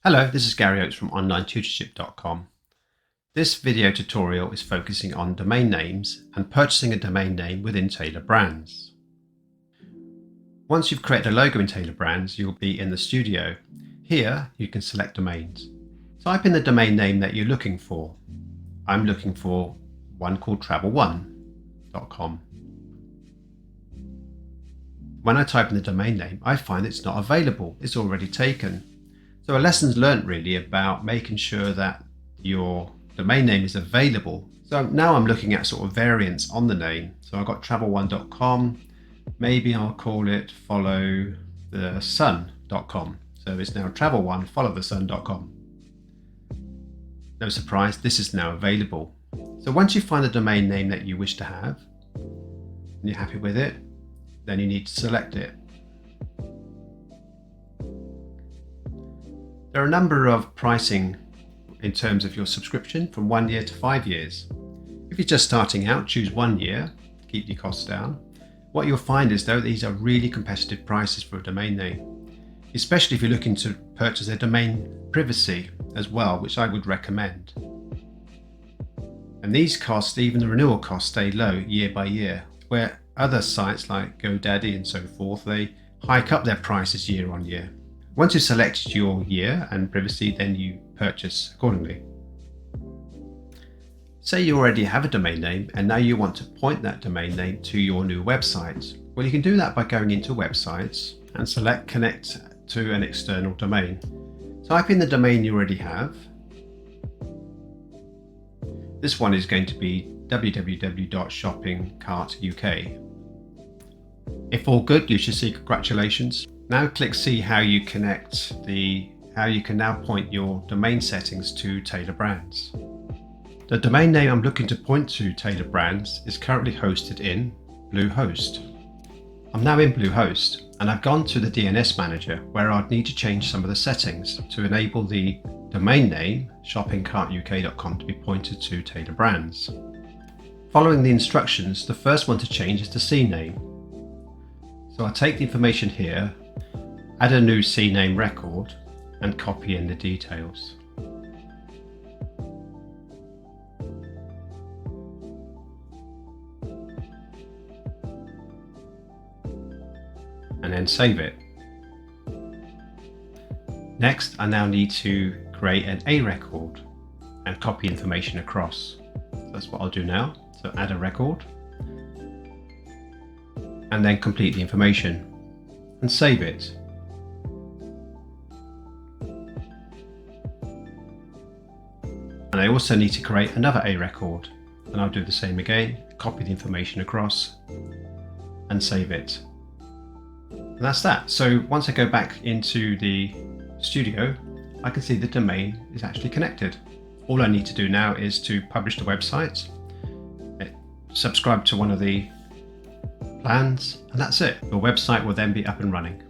Hello, this is Gary Oates from OnlineTutorship.com. This video tutorial is focusing on domain names and purchasing a domain name within Tailor Brands. Once you've created a logo in Tailor Brands, you'll be in the studio. Here you can select domains. Type in the domain name that you're looking for. I'm looking for one called travel1.com. When I type in the domain name, I find it's not available. It's already taken. So a lesson's learned really about making sure that your domain name is available. So now I'm looking at sort of variants on the name. So I've got travel1.com. Maybe I'll call it followthesun.com. So it's now travel1 followthesun.com. No surprise, this is now available. So once you find the domain name that you wish to have, and you're happy with it, then you need to select it. There are a number of pricing in terms of your subscription from 1 year to 5 years. If you're just starting out, choose 1 year, keep your costs down. What you'll find is though these are really competitive prices for a domain name, especially if you're looking to purchase a domain privacy as well, which I would recommend. And these costs, even the renewal costs, stay low year by year, where other sites like GoDaddy and so forth, they hike up their prices year on year. Once you've selected your year and privacy, then you purchase accordingly. Say you already have a domain name and now you want to point that domain name to your new website. Well, you can do that by going into websites and select connect to an external domain. Type in the domain you already have. This one is going to be www.shoppingcartuk. If all good, you should see congratulations. Now click see how you can now point your domain settings to Tailor Brands. The domain name I'm looking to point to Tailor Brands is currently hosted in Bluehost. I'm now in Bluehost and I've gone to the DNS manager where I'd need to change some of the settings to enable the domain name shoppingcartuk.com to be pointed to Tailor Brands. Following the instructions, the first one to change is the CNAME. So I'll take the information here, add a new CNAME record and copy in the details. And then save it. Next, I now need to create an A record and copy information across. That's what I'll do now. So add a record and then complete the information and save it. And I also need to create another A record, and I'll do the same again, copy the information across and save it. And that's that. So once I go back into the studio, I can see the domain is actually connected. All I need to do now is to publish the website, subscribe to one of the plans, and that's it. Your website will then be up and running.